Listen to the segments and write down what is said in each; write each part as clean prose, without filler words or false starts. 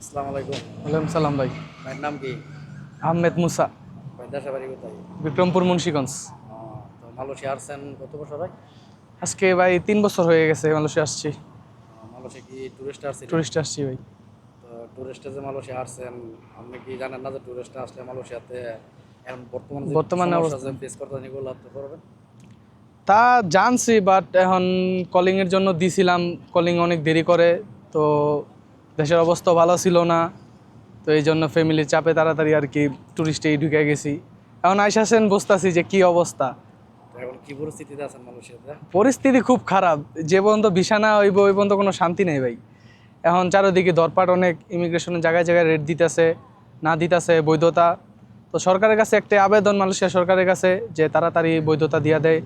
আসসালামু আলাইকুম। ওয়ালাইকুম সালাম ভাই। ভাইয়ের নাম কি? আহমেদ মুসা, ভাই দেশে বাড়ি কোথায়? বিক্রমপুর মুন্সিগঞ্জ। তো মালয়েশিয়া আসছেন কত বছর হয়? আজকে ভাই 3 বছর হয়ে গেছে মালয়েশিয়া আসছি। মালয়েশিয়া কি টুরিস্ট আসছিলেন? টুরিস্ট আসছি ভাই। তো টুরিস্টে যে মালয়েশিয়া আসছেন, আপনি কি জানেন না যে টুরিস্টে আসলে মালয়েশিয়াতে এখন বর্তমানে যে বর্তমানে সমস্যা অবস্থা যে ফেস করতেছেন এগুলো তো করবেন? তা জানছি, বাট এখন কলিং এর জন্য দিছিলাম, কলিং অনেক দেরি করে। তো দেশের অবস্থা ভালো ছিল না, তো এই জন্য ফ্যামিলির চাপে তাড়াতাড়ি আর কি টুরিস্টেই ঢুকে গেছি। এখন আইসাছেন বুঝতেছি যে কি অবস্থা। তো এখন কি পরিস্থিতিতে আছেন মালয়েশিয়াতে? পরিস্থিতি খুব খারাপ। যে পর্যন্ত ভিসা না হইব ওই পর্যন্ত কোনো শান্তি নেই ভাই। এখন চারোদিকে দরপাট, অনেক ইমিগ্রেশনের জায়গায় জায়গায় রেট দিতেছে, না দিতেছে বৈধতা। তো সরকারের কাছে একটা আবেদন মালয়েশিয়া সরকারের কাছে যে তাড়াতাড়ি বৈধতা দিয়ে দেয়।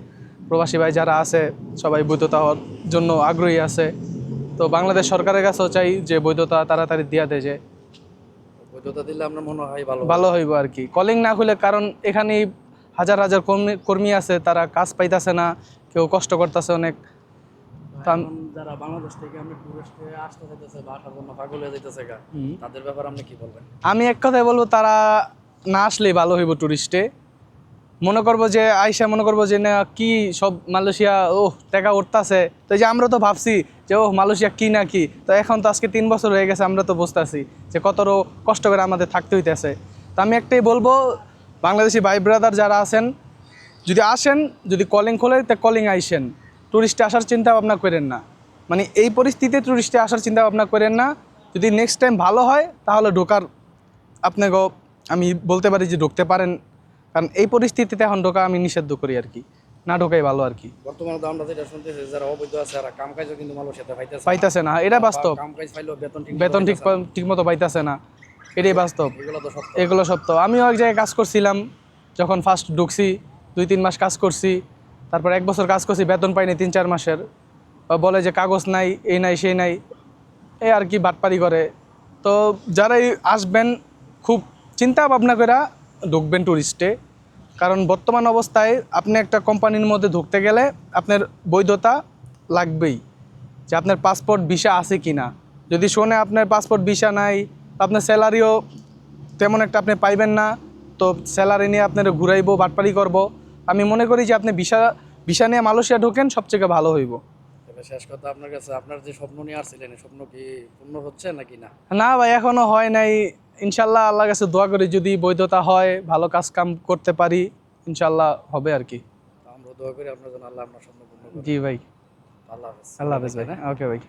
প্রবাসী ভাই যারা আছে সবাই বৈধতা হওয়ার জন্য আগ্রহী আছে। তো বাংলাদেশ সরকারের কাছেও চাই যে বৈধতা তাড়াতাড়ি দিয়ে দেয়, যে তো বৈধতা দিলে আপনার মনে হয় ভালো হয়। ভালো হইব আর কি। কলিং না খুলে, কারণ এখানে হাজার হাজার কর্মী কর্মী আছে, তারা কাজ পাইতেছে না, কেউ কষ্ট করতেছে অনেক। তো এখন যারা বাংলাদেশ থেকে আমরা টুরিস্টে আসতে চাইতেছে বা আসার জন্য পাগল হয়ে যাইতেছে তাদের ব্যাপারে আপনি কি বলবেন? আমি এক কথায় বলবো, তারা না আসলেই ভালো হইব। টুরিস্টে মনে করবো যে আইসা মনে করবো যে না কি সব মালয়েশিয়া টাকা উঠতেছে। তো এই যে আমরা তো ভাবছি যে মালয়েশিয়া কি না কি, তো এখন তো আজকে 3 বছর হয়ে গেছে, আমরা তো বুঝতেছি যে কত কষ্ট করে আমাদের থাকতে হইতেছে। তো আমি একটাই বলবো, বাংলাদেশি ভাই ব্রাদার যারা আছেন, যদি আসেন, যদি কলিং খোলে তা কলিং আইসেন, টুরিস্টে আসার চিন্তা ভাবনা করেন না। মানে এই পরিস্থিতিতে টুরিস্টে আসার চিন্তা ভাবনা করেন না। যদি নেক্সট টাইম ভালো হয় তাহলে ঢোকার আপনাকেও আমি বলতে পারি যে ঢুকতে পারেন। কারণ এই পরিস্থিতিতে এখন ঢোকা আমি নিষিদ্ধ করি আর কি, না ঢোকাই ভালো আর কি। বর্তমানে তো আমরা যেটা শুনতেছি যারা অবৈধ আছে আর কাম কাজও কিন্তু মালয়েশিয়াতে পাইতেছে না। পাইতেছে না, এটা বাস্তব। কাম কাজ পাইলেও বেতন ঠিক মতো বেতন পাইতেছে না। ঠিক মতো পাইতেছে না, এটাই বাস্তব। এগুলো তো সত্য। এগুলো সত্য। আমিও এক জায়গায় কাজ করছিলাম, যখন ফার্স্ট ঢুকছি 2-3 মাস কাজ করছি, তারপর 1 বছর কাজ করছি, বেতন পাইনি 3-4 মাসের। বলে যে কাগজ নাই, এই নাই সেই নাই, এই আর কি বাটপারি করে। তো যারাই আসবেন খুব চিন্তা ভাবনা করে ঢুকবেন টুরিস্টে। কারণ বর্তমান অবস্থায় আপনি একটা কোম্পানির মধ্যে ঢুকতে গেলে আপনার বৈধতা লাগবেই, যে আপনার পাসপোর্ট ভিসা আছে কি না। যদি শোনে আপনার পাসপোর্ট ভিসা নাই, আপনার স্যালারিও তেমন একটা আপনি পাইবেন না। তো স্যালারি নিয়ে আপনার ঘুরাইবো, বাটপারি করব। আমি মনে করি যে আপনি ভিসা ভিসা নিয়ে মালয়েশিয়া ঢোকেন, সবচেয়ে ভালো হইব। তবে শেষ কথা আপনার কাছে, আপনার যে স্বপ্ন নিয়ে আসছিলেন এই স্বপ্ন কি পূর্ণ হচ্ছে নাকি না? না ভাই, এখনো হয় নাই। ইনশাল্লাহ আল্লাহর কাছে দোয়া করি, যদি বৈধতা হয়, ভালো কাজ কাম করতে পারি, ইনশাল্লাহ হবে আর কি। তো আমরা দোয়া করি আপনার জন্য, আল্লাহ আপনার স্বপ্ন পূর্ণ করে। জি ভাই। আল্লাহ হাফেজ। আল্লাহ হাফেজ ভাই। ওকে ভাই।